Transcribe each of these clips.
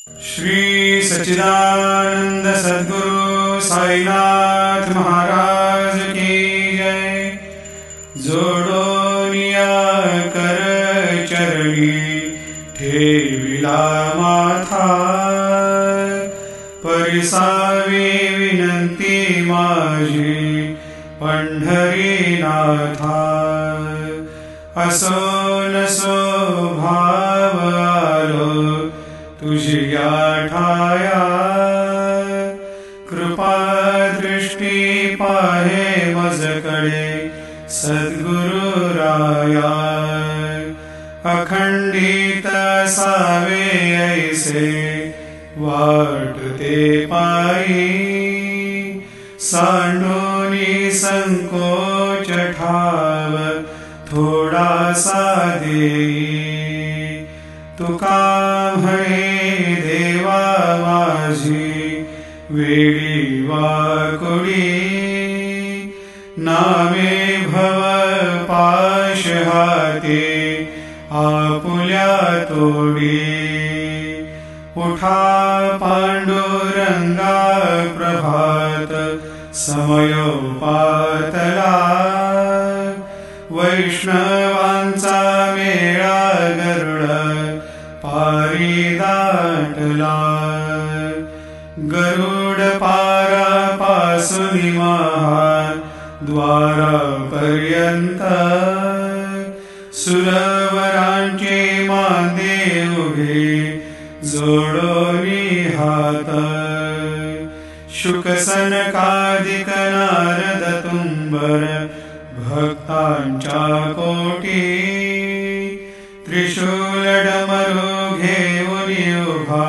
श्री सच्चिदानंद सद्गुरु साईनाथ महाराज की जय। जोडोनिया कर चरणी ठेविला माथा, परिसावी विनंती माझी पंढरीनाथा। असो नसो भाव आलो तुझिया ठाया, कृपा दृष्टी पाहे मजकडे सद्गुरु राया। अखंडित सावे ऐसे वाटते पायी, सांडोनी संकोच ठाव थोडासा देई। तुका म्हणे देवा माझी वेडी वाकुडी, नामे भव पाश हाती आपुल्या तोडी। उठा पांडुरंगा प्रभात समयोपातला, वैष्णवांचा मेळा गरुड पारी दाटला। गरुड पारापासून महाद्वारापर्यंत, सुरवरांचे मांदे उभे जोडोनी हात। शुकसनकादिक नारद तुंबर भक्तांच्या कोटी, त्रिशूल डमरू घेऊन उभा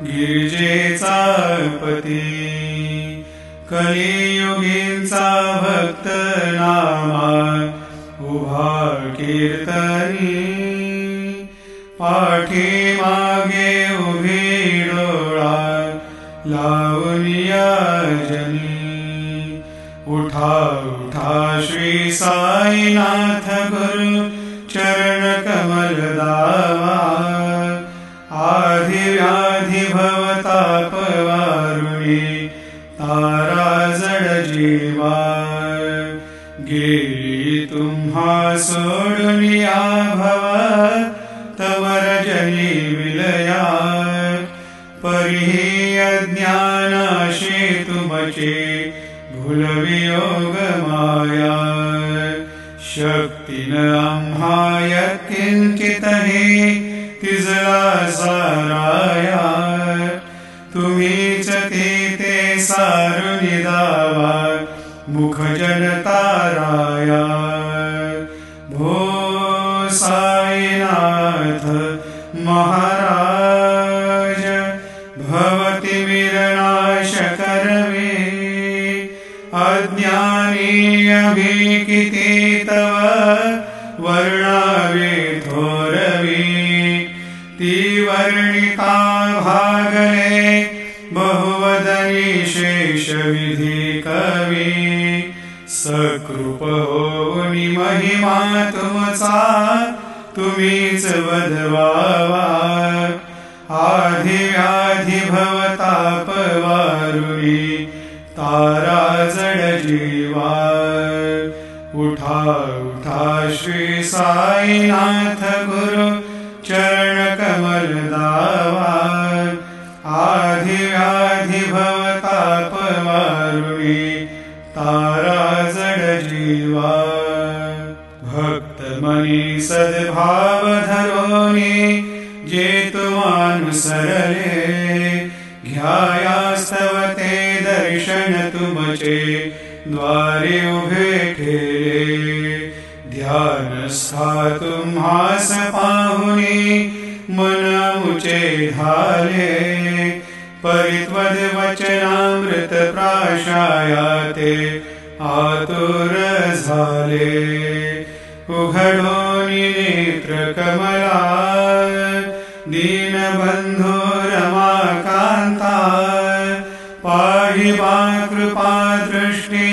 गिरिजेचा पती। कलियुगींचा भक्त नामा उभा कीर्तनी, पाठीमागे उभी डोळा लावून जनी। उठा उठा श्री साईनाथ गुरु चरण कमल दावा, आधी व्याधी भवताप वारुणी तारा जड जीवा। गेली तुम्हा सोडून या भव तवर जनी विलया, परिही अज्ञानाशी तुमचे भूलवियोग माया। शक्तीन आम्हा यत्किंचितहि तिजला साराया, तुम्हीच ते सारुन दावा मुख जनताराया। भो साईनाथ महाराज भवति विरनाश करवे, अज्ञानी अभिकिती तव वर्णावे थोरवी। ती वर्णिता भागले बहुवदनी शेष विधी कवी, सकृप होऊनी महिमा तुमचा तुम्हीच वदवावा। आधी व्याधी भवताप वारुणी तारा जड जीवा। उठा उठा श्री साईनाथ गुरु चरण कमल दावा, आधी व्याधी भवताप वारुणी तारा जड जीवा। भक्त मनी सद्भाव धरोनी जे तुमानुसरले, घ्यायास्तव ते दर्शन तुमचे द्वारे उभे ठेले। ध्यानस्था तुम्हास पाहुनी मन मुचे झाले, परित्वद वचनामृत प्राशायाते आतुर झाले। उघडोनी नेत्र कमला दीनबंधू रमाकांता, पाहिबा कृपा दृष्टी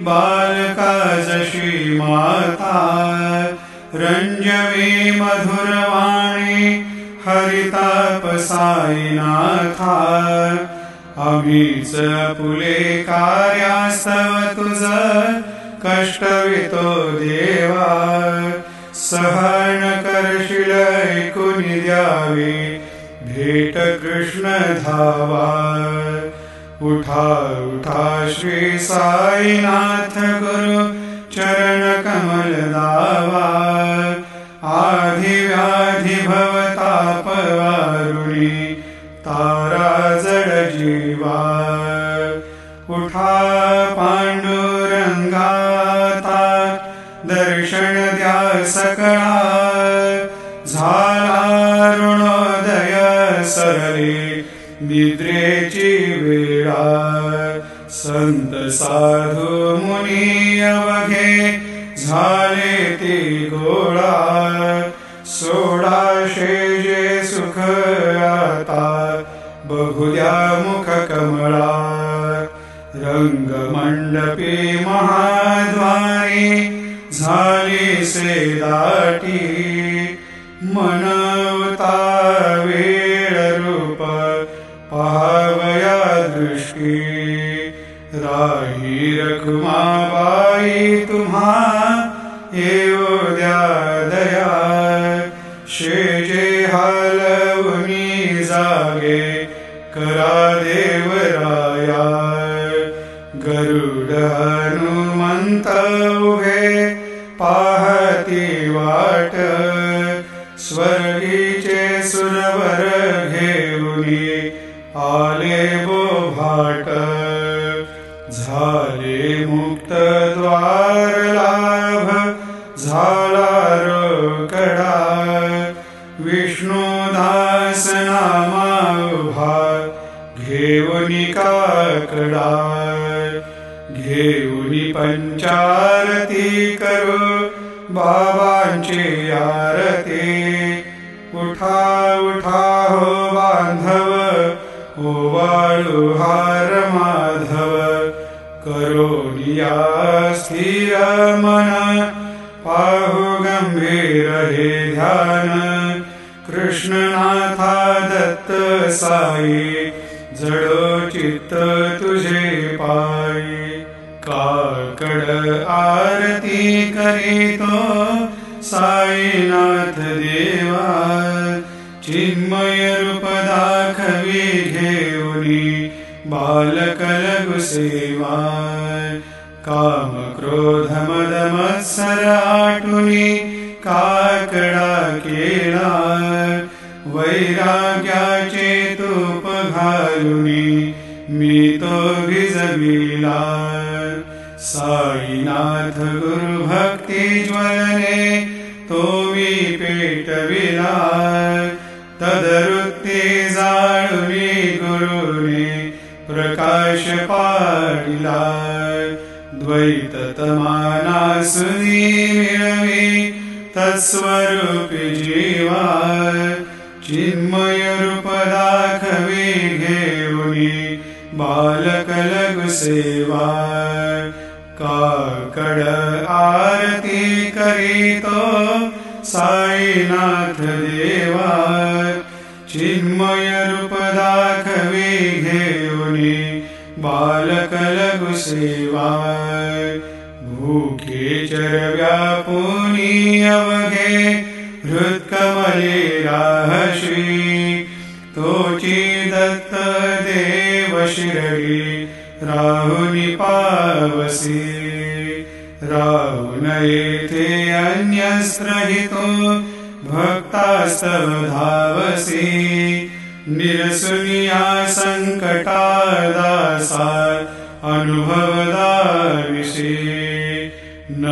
बालका जशी माता। रंजवी मधुरवाणी हरिताप साईनाथा आम्हीच आपुले कार्यास्तव तुझ कष्टवितो देवा सहन करशील ऐकून द्यावे भेट कृष्ण धावा उठा उठा श्री साईनाथ गुरु चरण कमल दावा आधी व्याधी भवताप वारुणी तारा जड जीवा उठा पांडुरंगाता दर्शन द्या सकळा झाला ऋणोदय सरले निद्रेची वेळा संत साधू मुनी अवघे झाले ते गोळा सोडा शेजे सुख आता बघूया मुख कमळा रंगमंडपी महाद्वारी झाली से दाटी मनवता वेळ रूप पहावया दृष्टी राही रखुमाबाई तुम्हा येऊ द्या दया शेजे हालवनी जागे करा देवराया गरुड हनुमंत उभे पाहती वाट स्वर्गीचे सुरवर घेऊनी आले बोभाट झाले मुक्त द्वार लाभ झाला रोकडा विष्णुदास नामा उभा घेऊनी काकडा घेऊनी पंचारती करू बाबांची आरती उठा उठा हो बांधव ओवाळू हार माधव करोनिया स्थिर मन पाहू गंभीर हे ध्यान कृष्णनाथा दत्त साई जडो चित्त तुझे पायी काकड आरती करीतो साईनाथ देवा चिन्मय रूप दाखवी घेऊनी बालकलगु सेवा काम क्रोध मद मत्सर आटुनी काकडा केला वैराग्याचे तूप घालुनी मी तो भिजविला साईनाथ गुरु भक्ती ज्वलने तो मी पेटविला तदरुत्ते जाळुनी गुरुने प्रकाश पाडिला द्वैत तमानासुनी मिळवी तत्स्वरूपी जीवा चिन्मय रूप दाखवी घेऊनी बालकलगु सेवा काकड आरती करीतो साईनाथ देवा चिन्मय रूप दाखवी घेऊनी बालकलगु सेवा भूखे चरव्यापुनी अवघे हृत्कमले राहशी तोची दत्त देव शिरडी राहुनी पावसी राहुन येथे अन्यस्त्रहितो भक्तास्तव धावसी निरसुनिया संकटादासा अनुभवदाविषी न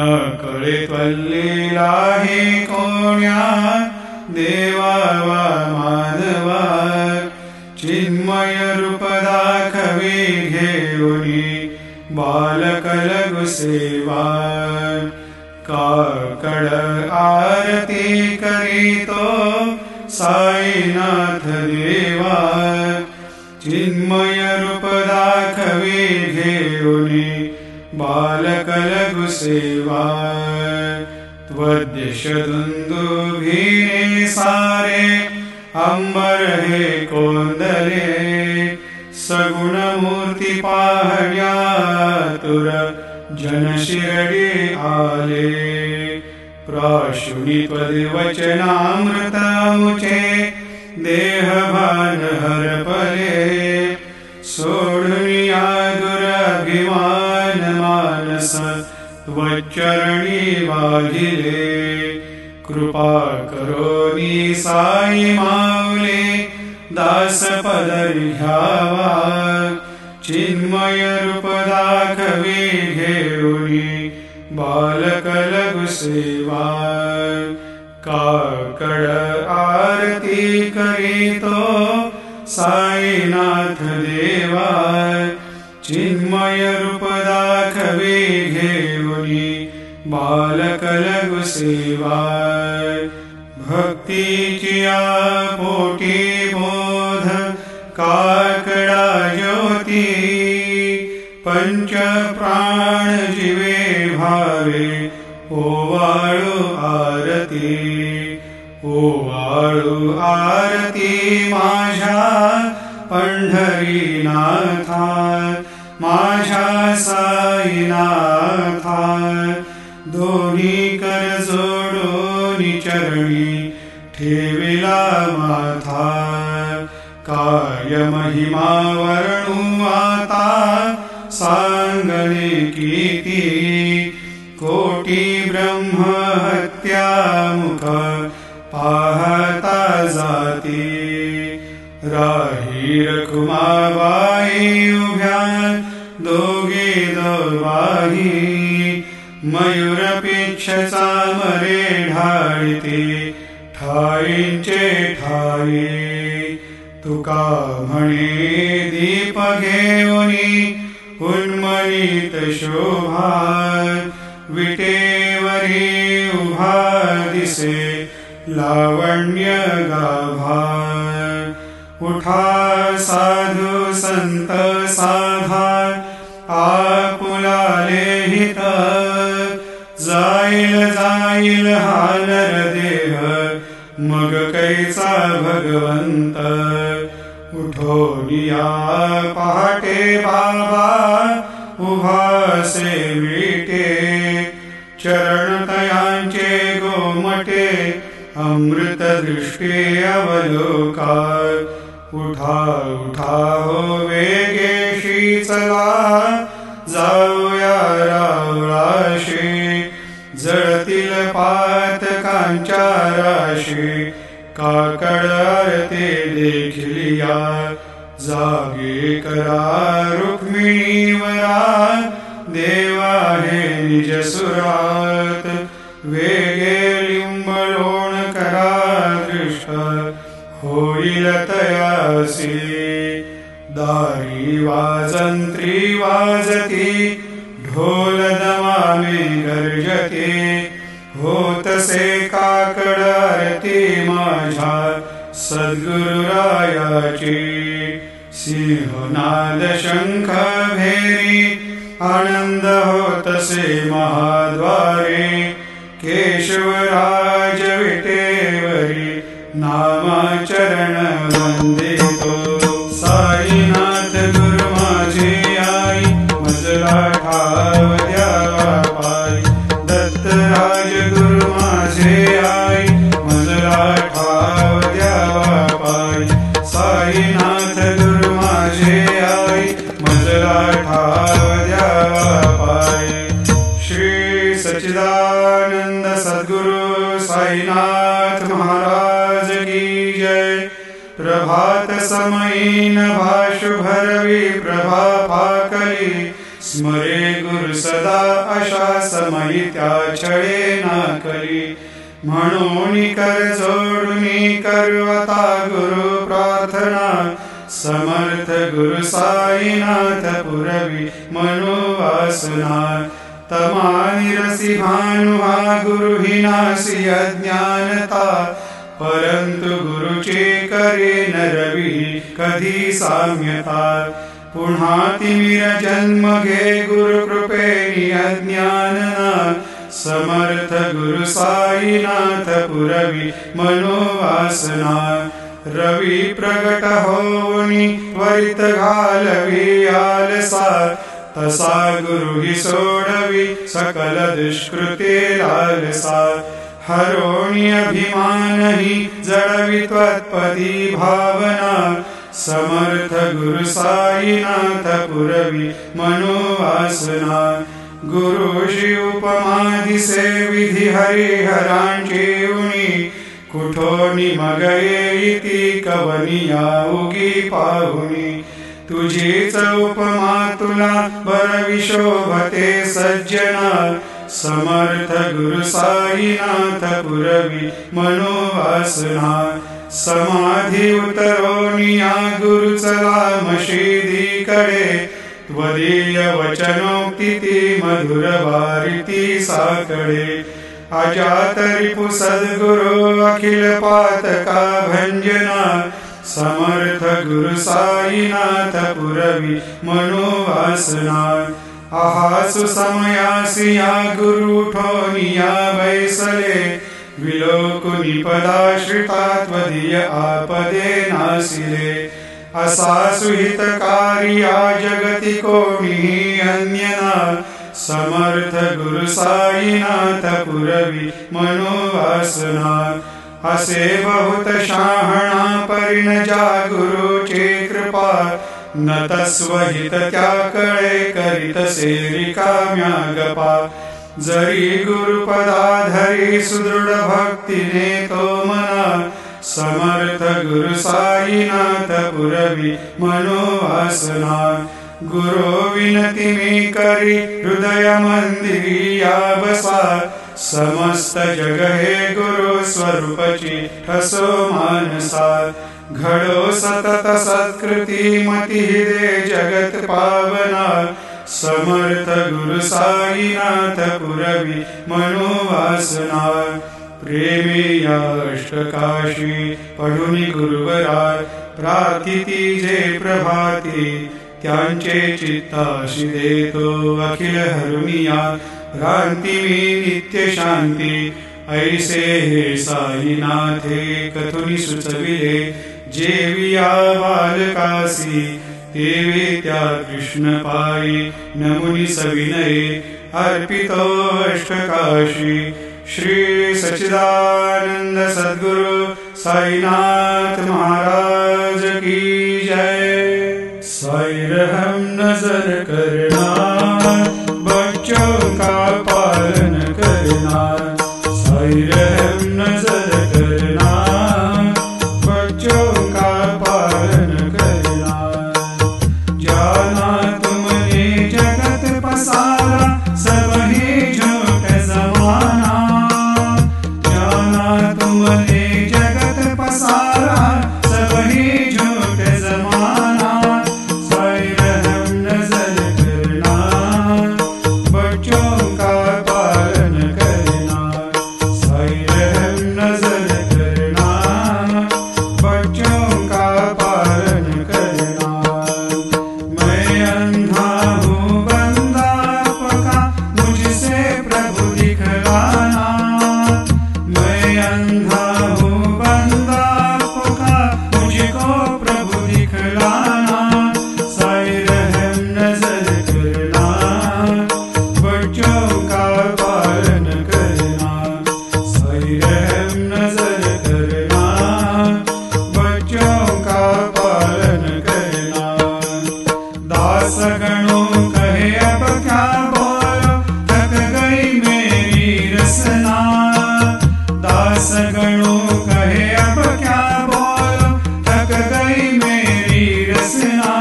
कळे त्वल्लीला हे कोण्या देवा वा माधवा चिन्मय रूप दाखवी घेऊनी बालकलगु सेवा काकड आरती करीतो साईनाथ देवा चिन्मय रूप दाखवी घेऊनी बालकलगु सेवा त्वद्यश दुंदुभिने सारे अंबर हे कोंदले सगुण मूर्ती पाहण्यातुर जन शिरडी आले प्राशुनी त्वद्वचनामृत मुचे देहभान हरपले सोडुनिया दुरभिमान मानस त्वच्चरणी वाहिले कृपा करोनी साई माऊले दास पदरी घ्यावा चिन्मय रूप दाखवे घेऊनी बालक लघु सेवा काकड आरती करीतो साईनाथ देवा चिन्मय रूप दाखवे घेऊनी बालक लघु सेवा भक्तीची पोटी बोध काकडा ज्योती पंच प्राण जीवे भावे ओवाळू आरती ओवाळू आरती माझ्या पंढरीनाथा माझ्या साईनाथा दोन्ही कर जोडून चरणी ठेविला माथा काय महिमा वर्णू आता सांगणे किती कोटी ब्रह्म हत्या मुख पाहता जाती राही रखुमाबाई उभ्या दोघे दोबाही मयूरपेक्षचा मरे ढाळीते ठाईंचे ठाई तुका म्हणे दीप घेऊनी उन्मळीत शोभा विटेवरी उभा दिसे लावण्य गाभा उठा साधू संत साधा आपुलाले हित जाईल जाईल हा नरदेह मग कैचा भगवंत उठोनिया पहाटे बाबा उभासे विटे चरणतयांचे गोमटे अमृत दृष्टी अवलोका उठा उठा हो वेगेशी चला जाऊया रावळाशी जळतील पातकांच्या राशी काकड आरती देखिलिया जागे करा रुक्मिणीवरा देवा हे निज सुरात वेगे लिंबलोण करा दृष्ट होईल तयासी दारी वाजंत्री वाजती ढोल दमामे गर्जते होतसे काकड आरती माझ्या सद्गुरुरायाची सिंहनाद शंख भेरी आनंद होतसे महाद्वारे केशवराज विटेवरी नामाचरण वंदितो साईनाथ गुरु माझे आई मजला ठाव द्यावा पाई दत्तराज गुरु माझे आई मजला ठाव द्यावा पाई साईनाथ गुरु माझे आई मजला ठाव द्यावा पाई श्री सच्चिदानंद सद्गुरु साईनाथ महाराज की जय प्रभात समयीन भाषु भरवी प्रभा पाकली स्मरे गुरु सदा अशा समयी त्या छळे नाकली म्हणून कर जोडुनी करवता गुरु प्रार्थना समर्थ गुरु साईनाथ पुरवी मनोवासना तमानिरसी भानुहा गुरु हिनासी अज्ञानता परंतु गुरुचे करे नरवी कधी साम्यता पुन्हा तिमिर जन्म घे गुरु कृपेनी अज्ञानना समर्थ गुरु साईनाथ पुरवी मनोवासना रवि प्रगट होनी त्वरित घालवी आलसा तसा गुरु ही सोडवी सकल दुष्कृते लालसा हरोणी अभिमान ही जडवी त्वत्पदी भावना समर्थ गुरु साईनाथ पुरवी मनोवासना गुरुशी उपमा दिसे विधी हरिहरांची उणी कुठोनी मगये इति कवनिया उगी पाहुणी तुझीच उपमा तुला बरवी शोभते सज्जना समर्थ गुरु साईनाथ पुरवी मनोवासना समाधी उतरोनिया गुरु चला मशिदीकडे त्वदीय वचनोक्ती मधुर वारिती साकडे अजात रिपु सद्गुरु अखिल पातका भंजना समर्थ गुरु साईनाथ पुरवी मनोवासना आहासु समयासिया गुरु ठोनिया बैसले विलोकुनि पदाश्रिता त्वदीय आपदे नासिले असा सुहितकार्या जगति कोणी अन्यना समर्थ गुरु साईनाथ पुरवी मनोवासना असे बहुत शहाणा परिणजा गुरुचे कृपा न तस्वहित त्या कळे करीत सेरी काम्या गपा जरी गुरुपदाधरी सुदृढ भक्तीने तो मना समर्थ गुरु साईनाथ पुरवी मनोवासना गुरु विनती मी करी हृदय मंदिरी या बसा समस्त जग हे गुरु स्वरूपची ठसो मानसा घडो सतत सत्कृती मती दे जगत पावना समर्थ गुरु साईनाथ पुरवी मनोवासना प्रेमी या अष्टकाशी पढुनी गुरुवरा प्रार्थिती जे प्रभाती त्यांचे चित्ताशी देतो अखिल हरुनिया भ्रांती मी नित्य शांती ऐसे हे साईनाथे कथुनी सुचविले जेविया बालकासी तेवे त्या कृष्ण पायी नमुनी सविनये अर्पितो अष्टकाशी श्री सच्चिदानंद सद्गुरु साईनाथ महाराज की जय। साई रहम नजर करना बच्चों का पालन करना साई रहम नजर करना बच्चों का पालन करना जाना तुमने जगत पसारा सब ही झूठ जमाना जाना तुमने जगत पसारा सब ही झूठ जमाना साई रहम नजर करना बच्चों का पालन करना साई रहम नजर करना बच्चों का पालन करना मैं अंधा हूँ बंदा पका मुझसे प्रभु दिखलाना मैं अंधा हूँ बंदा पका मुझको प्रभु दिखलाना साई रहम नजर करना बच्चों का पालन करना साई रहम नजर करना बच्चों का पालन करना दास गणों कहे अब क्या बोलो थक गई मेरी रसना दास गणों कहे अब क्या बोलो थक गई मेरी रसना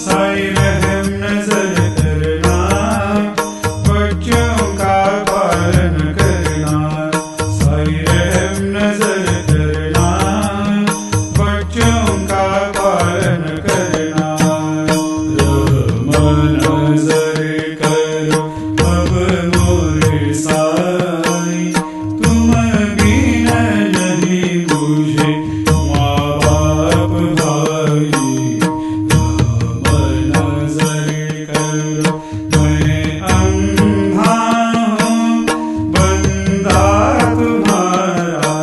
साई रहम नजर करना बच्चों का पालन करना साई रहम नजर करना बच्चों का पालन करना नजर करो अब मोरे साई तुम बिन नहीं मुझे माँ बाप भाई नजर करो मैं अंधा हूँ बंदा तुम्हारा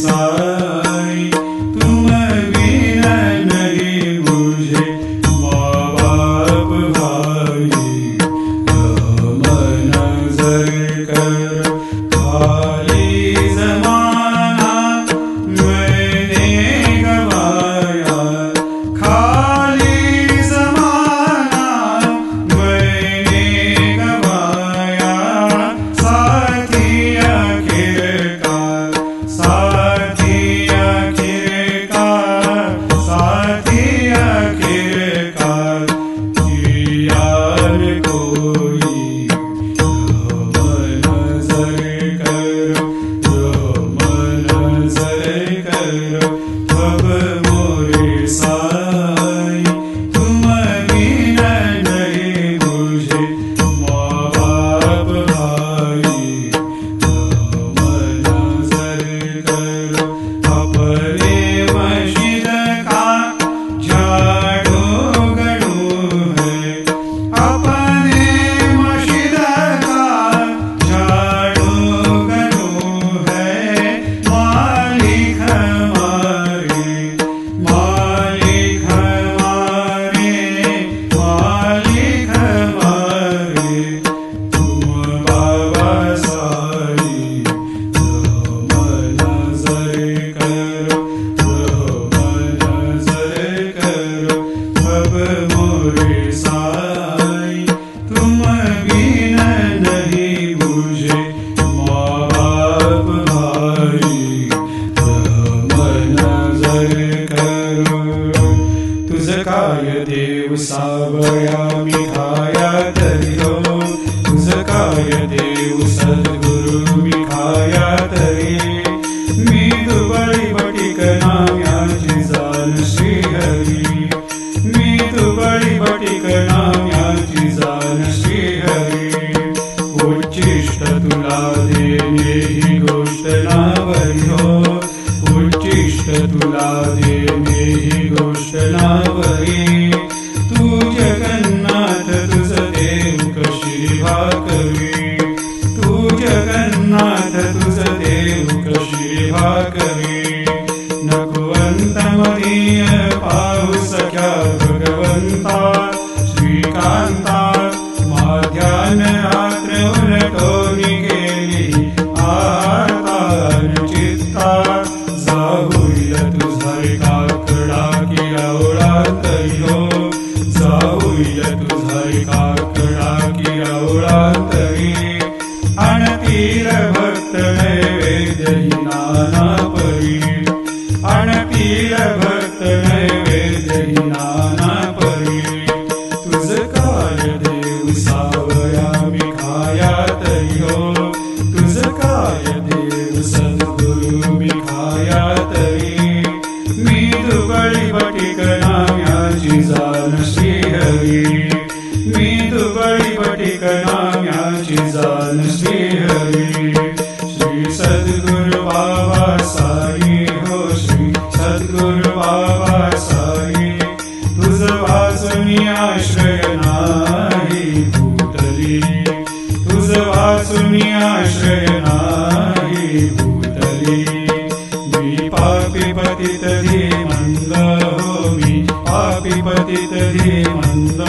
साई तुम बिन नहीं बुझे माँ बाप भाई नजर कर खाली जमाना मैंने गवाया खाली जमाना मैंने गवाया साथी आखिरकार साथी आखिरकार यार कोई नजर करो अब मोरे साई तुम बिन नहीं बुझे माँ बाप भाई नजर करो अपने मस्जिद का झाड़ू गड़ू है अपने मस्जिद का झाड़ू गड़ू है मालिक हमारे तुम बाबा साई नजर करो अब मोरे साई तुम बिन नहीं बुझे माँ बाप भाई नजर करो तुझ काय देव सावया मी खाया तरी हो तुझ काय देव सद्गुरु मी खाया तरी मी दुबळी बटीक नाम्याची जाण श्रीहरी मी दुबळी बटीक नाम्याची जाण श्रीहरी उच्चिष्ट तुला देणे ही गोष्ट नावरी हो उच्चिष्ट तुला देणे ही गोष्ट नावरी तू जगन्नाथ तुझ देव कशी भाकरी तू जगन्नाथ तुझ देव कशी भाकरी नकुवंत मदीय पाहू सख्या भगवंता श्रीकांता माध्यान रात्र उलटोनी गेली आता चित्ता जाऊया तुझा एका कडा की आवळातरी हो जाऊया तुझा एका कडा की आवळातरी अणतील भक्त नैवेद्य ही नाना परी अणतील भक्त नैवेद्य ही नाना परी तुझ काय देव सावया मी खाया तरी हो तुझ काय देव सद्गुरु मी खाया तरी मी दुबळी बटीक नाम्याची जाण श्रीहरी मी दुबळी बटीक नाम्याची जाण श्रीहरी श्री सद्गुरु बाबा साई हो श्री सद्गुरु बाबा साई तुझ वाचुनी आश्रय नाही भूतली तुझ वाचुनी आश्रय नाही भूतली मी पापी पतित धीमंद हो मी पापी पतित धीमंद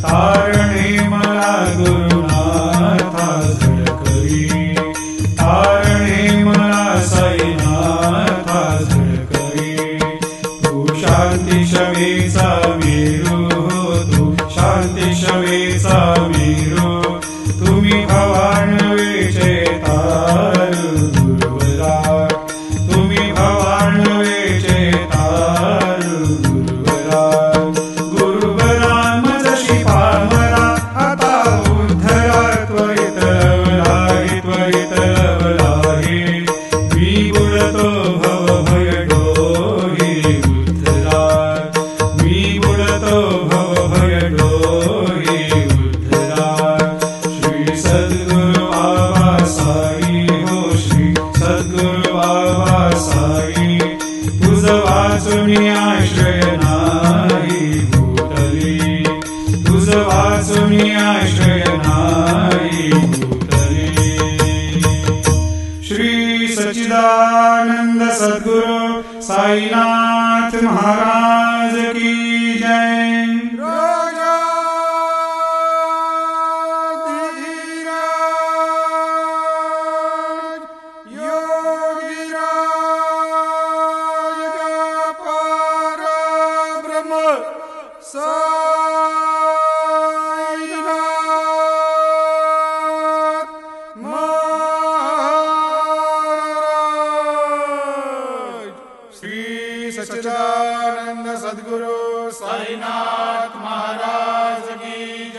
तारणे मला गुरुनाथा झळकरी तारणे मला साईनाथा झळकरी तू शांती शवेचा मेरू हो तू शांती शवेचा मेरू तुम्ही भवान वेचे तारू गुरुवरा तुम्ही भवान वेचे तारू गुरुवरा गुरुवरा मजशी पामरा आता उद्धरा त्वरित लवलाही मी बुडतो भव भय डोही उद्धरा मी बुडतो भव भय डोही उद्धरा श्री सद्गुरु बाबा साई हो श्री सद्गुरु बाबा साई तुझ वाचुनी आश्रय नाही भूतली तुझ वाचुनी आश्रय नाही भूतली श्री सच्चिदानंद सद्गुरु साईनाथ महाराज की जय। सच्चिदानंद सद्गुरु साईनाथ महाराज की